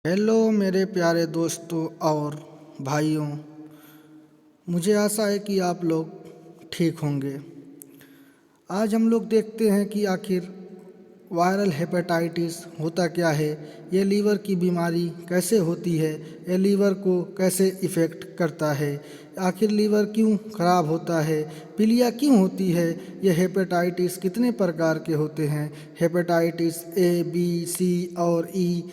Hello मेरे प्यारे दोस्तों और भाइयों। मुझे आशा है कि आप लोग ठीक होंगे। आज हम लोग देखते हैं कि आखिर वायरल हेपेटाइटिस होता क्या है, ये लीवर की बीमारी कैसे होती है, ये लीवर को कैसे इफ़ेक्ट करता है, आखिर लीवर क्यों खराब होता है, पीलिया क्यों होती है, ये हेपेटाइटिस कितने प्रकार के होते हैं, हेपेटाइटिस ए बी सी और ई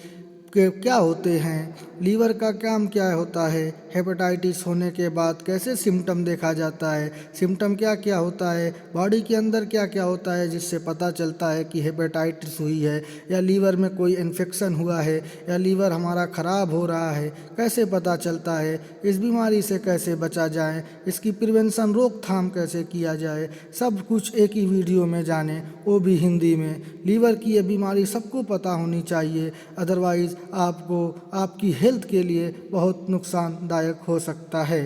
के क्या होते हैं, लीवर का काम क्या होता है, हेपेटाइटिस होने के बाद कैसे सिम्टम देखा जाता है, सिम्टम क्या क्या होता है, बॉडी के अंदर क्या क्या होता है जिससे पता चलता है कि हेपेटाइटिस हुई है या लीवर में कोई इन्फेक्शन हुआ है या लीवर हमारा ख़राब हो रहा है, कैसे पता चलता है, इस बीमारी से कैसे बचा जाए, इसकी प्रिवेंशन रोकथाम कैसे किया जाए, सब कुछ एक ही वीडियो में जाने, वो भी हिंदी में। लीवर की ये बीमारी सबको पता होनी चाहिए, अदरवाइज़ आपको आपकी हेल्थ के लिए बहुत नुकसानदायक हो सकता है।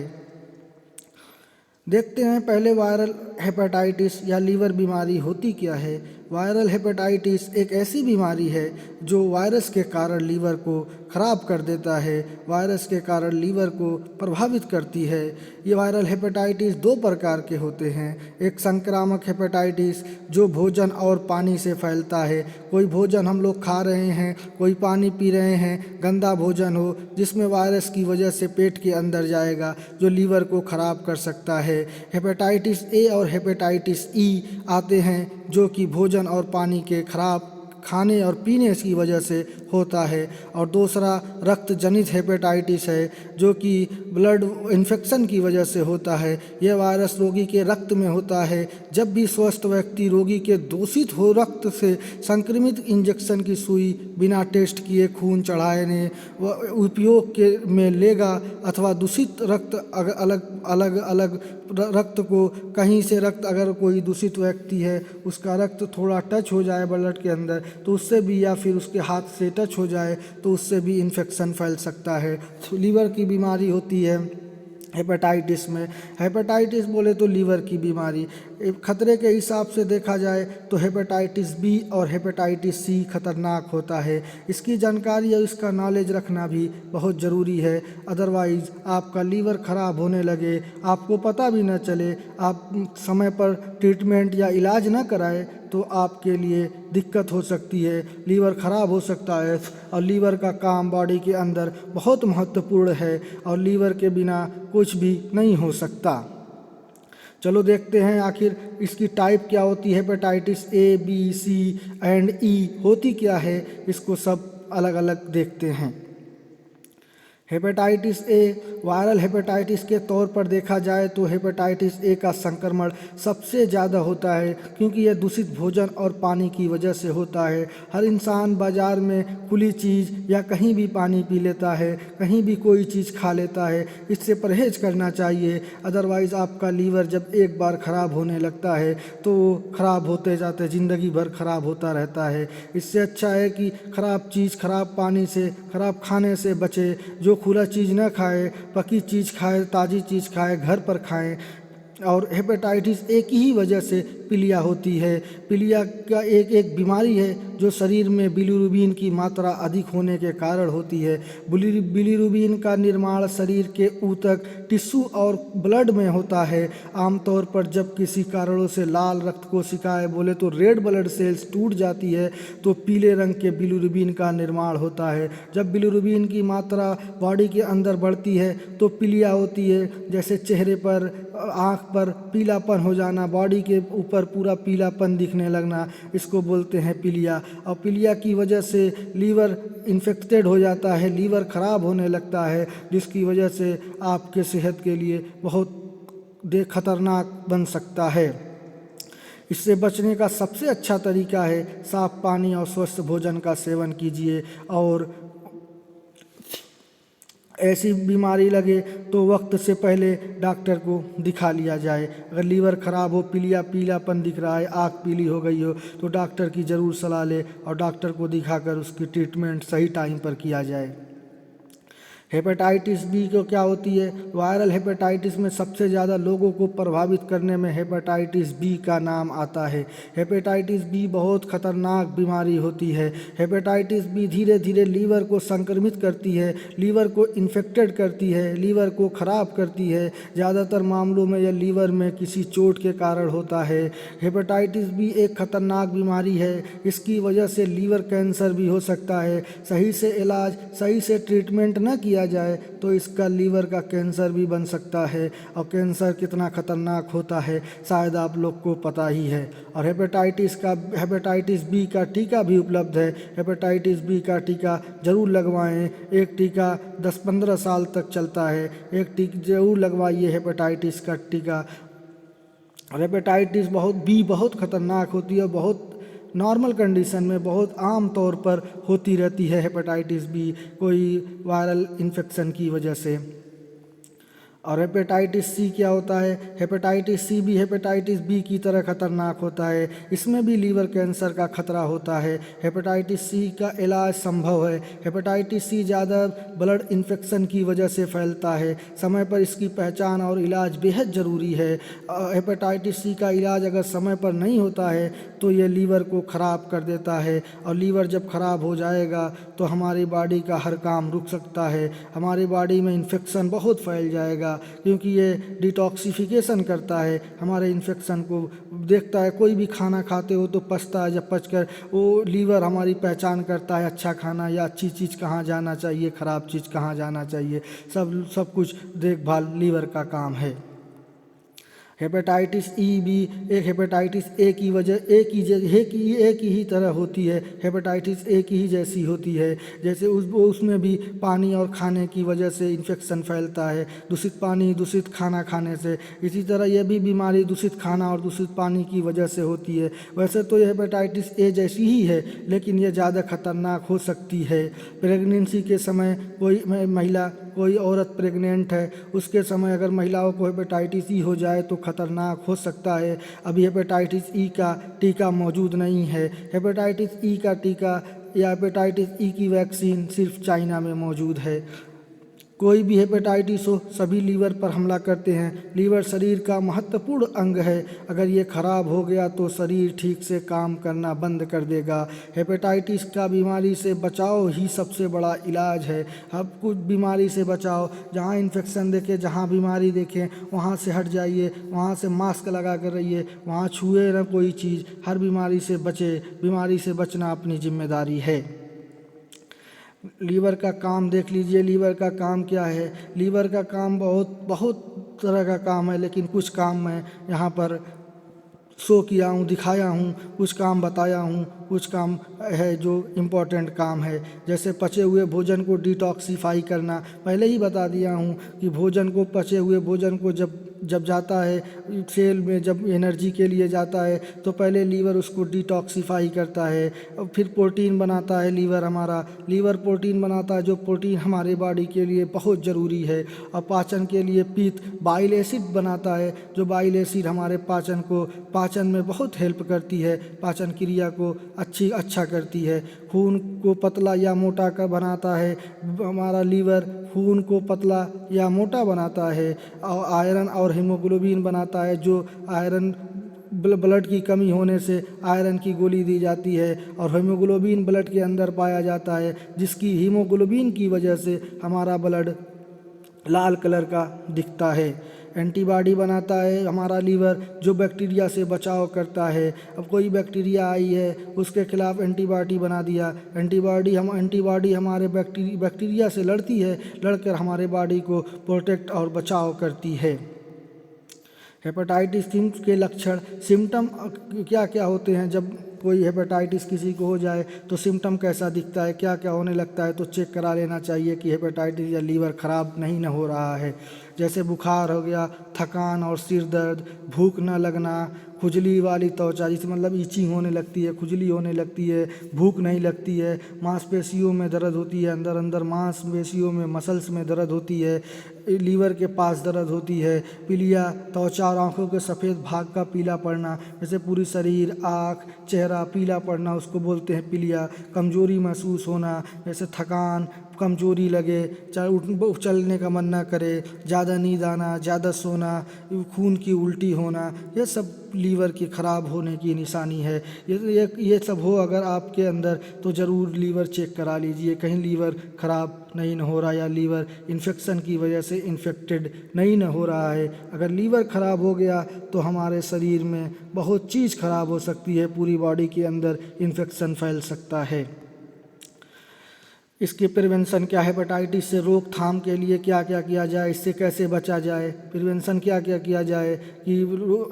देखते हैं पहले वायरल हेपेटाइटिस या लीवर बीमारी होती क्या है। वायरल हेपेटाइटिस एक ऐसी बीमारी है जो वायरस के कारण लीवर को ख़राब कर देता है, वायरस के कारण लीवर को प्रभावित करती है। ये वायरल हेपेटाइटिस दो प्रकार के होते हैं। एक संक्रामक हेपेटाइटिस जो भोजन और पानी से फैलता है। कोई भोजन हम लोग खा रहे हैं, कोई पानी पी रहे हैं, गंदा भोजन हो जिसमें वायरस की वजह से पेट के अंदर जाएगा जो लीवर को ख़राब कर सकता है। हेपेटाइटिस ए और हेपेटाइटिस ई आते हैं जो कि भोजन और पानी के खराब खाने और पीने की वजह से होता है। और दूसरा रक्त जनित हेपेटाइटिस है जो कि ब्लड इन्फेक्शन की वजह से होता है। यह वायरस रोगी के रक्त में होता है। जब भी स्वस्थ व्यक्ति रोगी के दूषित हो रक्त से संक्रमित इंजेक्शन की सुई बिना टेस्ट किए खून चढ़ाने व उपयोग के में लेगा अथवा दूषित रक्त अलग अलग रक्त को कहीं से रक्त अगर कोई दूषित व्यक्ति है उसका रक्त थोड़ा टच हो जाए ब्लड के अंदर तो उससे भी, या फिर उसके हाथ से टच हो जाए तो उससे भी इन्फेक्शन फैल सकता है। लीवर की बीमारी होती है हेपेटाइटिस में। हेपेटाइटिस बोले तो लीवर की बीमारी। खतरे के हिसाब से देखा जाए तो हेपेटाइटिस बी और हेपेटाइटिस सी खतरनाक होता है। इसकी जानकारी और इसका नॉलेज रखना भी बहुत ज़रूरी है, अदरवाइज़ आपका लीवर ख़राब होने लगे, आपको पता भी न चले, आप समय पर ट्रीटमेंट या इलाज न कराए तो आपके लिए दिक्कत हो सकती है, लीवर ख़राब हो सकता है। और लीवर का काम बॉडी के अंदर बहुत महत्वपूर्ण है और लीवर के बिना कुछ भी नहीं हो सकता। चलो देखते हैं आखिर इसकी टाइप क्या होती है, hepatitis A B C and E होती क्या है, इसको सब अलग अलग देखते हैं। हेपेटाइटिस ए वायरल हेपेटाइटिस के तौर पर देखा जाए तो हेपेटाइटिस ए का संक्रमण सबसे ज़्यादा होता है क्योंकि यह दूषित भोजन और पानी की वजह से होता है। हर इंसान बाज़ार में खुली चीज़ या कहीं भी पानी पी लेता है, कहीं भी कोई चीज़ खा लेता है, इससे परहेज़ करना चाहिए। अदरवाइज़ आपका लीवर जब एक बार ख़राब होने लगता है तो वो ख़राब होते जाते ज़िंदगी भर ख़राब होता रहता है। इससे अच्छा है कि ख़राब चीज़, ख़राब पानी से, ख़राब खाने से बचे, जो खुला चीज़ न खाए, पकी चीज़ खाए, ताज़ी चीज़ खाए, घर पर खाएं। और हेपेटाइटिस एक ही वजह से पीलिया होती है। पीलिया का एक बीमारी है जो शरीर में बिलीरुबिन की मात्रा अधिक होने के कारण होती है। बिलीरुबिन का निर्माण शरीर के ऊतक, टिश्यू और ब्लड में होता है। आमतौर पर जब किसी कारणों से लाल रक्त कोशिकाएं बोले तो रेड ब्लड सेल्स टूट जाती है तो पीले रंग के बिलीरुबिन का निर्माण होता है। जब बिलीरुबिन की मात्रा बॉडी के अंदर बढ़ती है तो पीलिया होती है, जैसे चेहरे पर, आँख पर पीलापन हो जाना, बॉडी के ऊपर पूरा पीलापन दिखने लगना, इसको बोलते हैं पीलिया। और पीलिया की वजह से लीवर इन्फेक्टेड हो जाता है, लीवर ख़राब होने लगता है, जिसकी वजह से आपके सेहत के लिए बहुत खतरनाक बन सकता है। इससे बचने का सबसे अच्छा तरीका है साफ़ पानी और स्वस्थ भोजन का सेवन कीजिए। और ऐसी बीमारी लगे तो वक्त से पहले डॉक्टर को दिखा लिया जाए। अगर लीवर ख़राब हो, पीलापन दिख रहा है, आँख पीली हो गई हो तो डॉक्टर की ज़रूर सलाह ले और डॉक्टर को दिखाकर उसकी ट्रीटमेंट सही टाइम पर किया जाए। हेपेटाइटिस बी को क्या होती है? वायरल हेपेटाइटिस में सबसे ज़्यादा लोगों को प्रभावित करने में हेपेटाइटिस बी का नाम आता है। हेपेटाइटिस बी बहुत खतरनाक बीमारी होती है। हेपेटाइटिस बी धीरे धीरे लीवर को संक्रमित करती है, लीवर को इन्फेक्टेड करती है, लीवर को ख़राब करती है। ज़्यादातर मामलों में यह लीवर में किसी चोट के कारण होता है। हेपेटाइटिस बी एक खतरनाक बीमारी है। इसकी वजह से लीवर कैंसर भी हो सकता है। सही से इलाज, सही से ट्रीटमेंट न किया जाए तो इसका लीवर का कैंसर भी बन सकता है। और कैंसर कितना खतरनाक होता है शायद आप लोग को पता ही है। और हेपेटाइटिस बी का टीका भी उपलब्ध है। हेपेटाइटिस बी का टीका ज़रूर लगवाएं। एक टीका 10-15 साल तक चलता है। एक टीका ज़रूर लगवाइए हेपेटाइटिस का टीका। हेपेटाइटिस बहुत खतरनाक होती है। बहुत नॉर्मल कंडीशन में बहुत आम तौर पर होती रहती है हेपेटाइटिस बी, कोई वायरल इन्फेक्शन की वजह से। और हेपेटाइटिस सी क्या होता है? हेपेटाइटिस सी भी हेपेटाइटिस बी की तरह खतरनाक होता है। इसमें भी लीवर कैंसर का खतरा होता है। हेपेटाइटिस सी का इलाज संभव है। हेपेटाइटिस सी ज़्यादा ब्लड इन्फेक्शन की वजह से फैलता है। समय पर इसकी पहचान और इलाज बेहद ज़रूरी है। हेपेटाइटिस सी का इलाज अगर समय पर नहीं होता है तो ये लीवर को ख़राब कर देता है। और लीवर जब ख़राब हो जाएगा तो हमारी बॉडी का हर काम रुक सकता है। हमारी बॉडी में इन्फेक्शन बहुत फैल जाएगा, क्योंकि ये डिटॉक्सिफिकेशन करता है, हमारे इन्फेक्शन को देखता है। कोई भी खाना खाते हो तो पचता है, जब पचकर वो लीवर हमारी पहचान करता है अच्छा खाना या अच्छी चीज़ कहाँ जाना चाहिए, ख़राब चीज़ कहाँ जाना चाहिए। सब कुछ देखभाल लीवर का काम है। हेपेटाइटिस ई भी एक हेपेटाइटिस ए की वजह एक ही तरह होती है। हेपेटाइटिस ए की ही जैसी होती है। जैसे उसमें भी पानी और खाने की वजह से इन्फेक्शन फैलता है, दूषित पानी दूषित खाना खाने से। इसी तरह यह भी बीमारी दूषित खाना और दूषित पानी की वजह से होती है। वैसे तो यह हेपेटाइटिस ए जैसी ही है, लेकिन यह ज़्यादा खतरनाक हो सकती है। प्रेगनेंसी के समय कोई औरत प्रेग्नेंट है, उसके समय अगर महिलाओं को हेपेटाइटिस ई हो जाए तो खतरनाक हो सकता है। अभी हेपेटाइटिस ई का टीका मौजूद नहीं है। हेपेटाइटिस ई का टीका या हेपेटाइटिस ई की वैक्सीन सिर्फ चाइना में मौजूद है। कोई भी हेपेटाइटिस हो, सभी लीवर पर हमला करते हैं। लीवर शरीर का महत्वपूर्ण अंग है। अगर ये खराब हो गया तो शरीर ठीक से काम करना बंद कर देगा। हेपेटाइटिस का बीमारी से बचाव ही सबसे बड़ा इलाज है। अब कुछ बीमारी से बचाओ, जहाँ इन्फेक्शन देखें, जहाँ बीमारी देखें वहाँ से हट जाइए, वहाँ से मास्क लगा कर रहिए, वहाँ छुए न कोई चीज़। हर बीमारी से बचे, बीमारी से बचना अपनी जिम्मेदारी है। लीवर का काम देख लीजिए। लीवर का काम क्या है? लीवर का काम बहुत तरह का काम है, लेकिन कुछ काम मैं यहाँ पर शो किया हूँ, दिखाया हूँ, कुछ काम बताया हूँ। कुछ काम है जो इम्पोर्टेंट काम है, जैसे पचे हुए भोजन को डिटॉक्सिफाई करना। पहले ही बता दिया हूँ कि पचे हुए भोजन को जब जाता है सेल में, जब एनर्जी के लिए जाता है तो पहले लीवर उसको डिटॉक्सिफाई करता है। और फिर प्रोटीन बनाता है लीवर प्रोटीन बनाता है, जो प्रोटीन हमारे बॉडी के लिए बहुत ज़रूरी है। और पाचन के लिए बाइल एसिड बनाता है, जो बाइल एसिड हमारे पाचन में बहुत हेल्प करती है, पाचन क्रिया को अच्छा करती है। खून को पतला या मोटा कर बनाता है हमारा लीवर, खून को पतला या मोटा बनाता है। और आयरन और हीमोग्लोबिन बनाता है, जो आयरन ब्लड की कमी होने से आयरन की गोली दी जाती है और हीमोग्लोबिन ब्लड के अंदर पाया जाता है, जिसकी हीमोग्लोबिन की वजह से हमारा ब्लड लाल कलर का दिखता है। एंटीबॉडी बनाता है हमारा लीवर, जो बैक्टीरिया से बचाव करता है। अब कोई बैक्टीरिया आई है, उसके खिलाफ एंटीबॉडी बना दिया। एंटीबॉडी हमारे बैक्टीरिया से लड़ती है, लड़कर हमारे बॉडी को प्रोटेक्ट और बचाव करती है। हेपेटाइटिस के लक्षण, सिम्टम क्या क्या होते हैं? जब कोई हेपेटाइटिस किसी को हो जाए तो सिम्टम कैसा दिखता है, क्या क्या होने लगता है, तो चेक करा लेना चाहिए कि हेपेटाइटिस या लीवर ख़राब नहीं न हो रहा है। जैसे बुखार हो गया, थकान और सिर दर्द, भूख न लगना, खुजली वाली त्वचा, जिससे मतलब ईचिंग होने लगती है, खुजली होने लगती है, भूख नहीं लगती है, मांसपेशियों में दर्द होती है, अंदर मांसपेशियों में मसल्स में दर्द होती है, लीवर के पास दर्द होती है, पीलिया त्वचा और आँखों के सफ़ेद भाग का पीला पड़ना, जैसे पूरी शरीर, आँख, चेहरा पीला पड़ना, उसको बोलते हैं पीलिया। कमजोरी महसूस होना, जैसे थकान, कमजोरी लगे, चलने का मन ना करे, ज़्यादा नींद आना, ज़्यादा सोना, खून की उल्टी होना, ये सब लीवर की ख़राब होने की निशानी है। ये सब हो अगर आपके अंदर तो ज़रूर लीवर चेक करा लीजिए, कहीं लीवर ख़राब नहीं न हो रहा या लीवर इन्फेक्शन की वजह से इन्फेक्टेड नहीं न हो रहा है। अगर लीवर ख़राब हो गया तो हमारे शरीर में बहुत चीज़ ख़राब हो सकती है, पूरी बॉडी के अंदर इन्फेक्शन फैल सकता है। इसके प्रिवेंशन क्या, हेपेटाइटिस से रोकथाम के लिए क्या क्या किया जाए, इससे कैसे बचा जाए, प्रिवेंशन क्या क्या किया जाए कि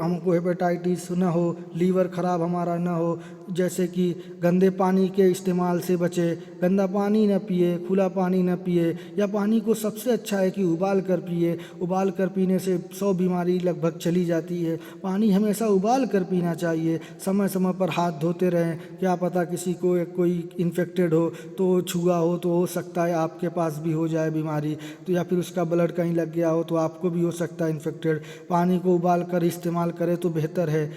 हमको हेपेटाइटिस ना हो, लीवर ख़राब हमारा ना हो। जैसे कि गंदे पानी के इस्तेमाल से बचे, गंदा पानी ना पिए, खुला पानी ना पिए, या पानी को सबसे अच्छा है कि उबाल कर पिए। उबाल कर पीने से 100 बीमारी लगभग चली जाती है। पानी हमेशा उबाल कर पीना चाहिए, समय समय पर हाथ धोते रहें, क्या पता किसी को कोई इन्फेक्टेड हो तो छुआ हो तो हो सकता है आपके पास भी हो जाए बीमारी, तो या फिर उसका ब्लड कहीं लग गया हो तो आपको भी हो सकता है इन्फेक्टेड। पानी को उबाल कर इस्तेमाल करें तो बेहतर है।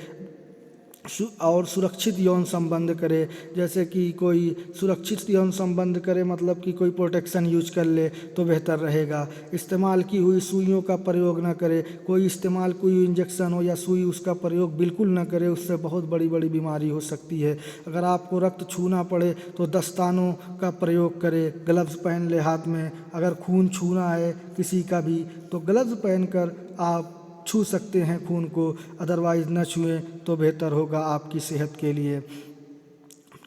और सुरक्षित यौन संबंध करे, जैसे कि कोई सुरक्षित यौन संबंध करे मतलब कि कोई प्रोटेक्शन यूज कर ले तो बेहतर रहेगा। इस्तेमाल की हुई सुइयों का प्रयोग ना करे, कोई इंजेक्शन हो या सुई उसका प्रयोग बिल्कुल ना करे, उससे बहुत बड़ी बड़ी बीमारी हो सकती है। अगर आपको रक्त छूना पड़े तो दस्तानों का प्रयोग करे, ग्लव्स पहन ले हाथ में। अगर खून छूना है किसी का भी तो ग्लव्स पहनकर आप छू सकते हैं खून को, अदरवाइज़ न छुएं तो बेहतर होगा आपकी सेहत के लिए।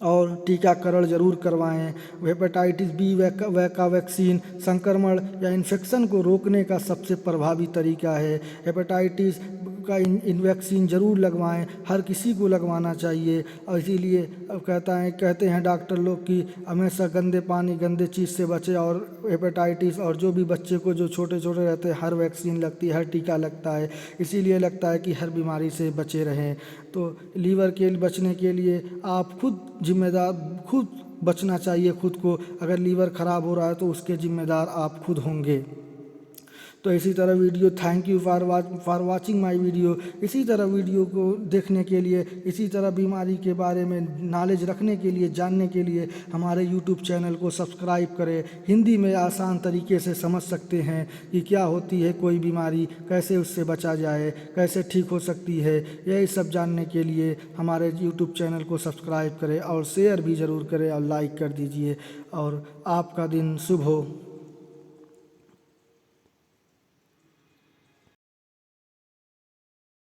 और टीकाकरण ज़रूर करवाएं। हेपेटाइटिस बी का वैक्सीन संक्रमण या इन्फेक्शन को रोकने का सबसे प्रभावी तरीका है। हेपेटाइटिस का इन वैक्सीन ज़रूर लगवाएं, हर किसी को लगवाना चाहिए। और इसीलिए अब कहते हैं डॉक्टर लोग कि हमेशा गंदे पानी गंदे चीज़ से बचें। और हेपेटाइटिस और जो भी बच्चे को जो छोटे छोटे रहते हैं हर वैक्सीन लगती है, हर टीका लगता है, इसीलिए लगता है कि हर बीमारी से बचे रहें। तो लीवर के बचने के लिए आप खुद जिम्मेदार, खुद बचना चाहिए खुद को। अगर लीवर ख़राब हो रहा है तो उसके जिम्मेदार आप खुद होंगे। तो इसी तरह video, thank you for watching my video. इसी तरह वीडियो को देखने के लिए, इसी तरह बीमारी के बारे में नॉलेज रखने के लिए, जानने के लिए हमारे यूट्यूब चैनल को सब्सक्राइब करें। हिंदी में आसान तरीके से समझ सकते हैं कि क्या होती है कोई बीमारी, कैसे उससे बचा जाए, कैसे ठीक हो सकती है। यही सब जानने के लिए हमारे यूट्यूब चैनल को सब्सक्राइब करें और शेयर भी ज़रूर करें और लाइक कर दीजिए। और आपका दिन शुभ हो।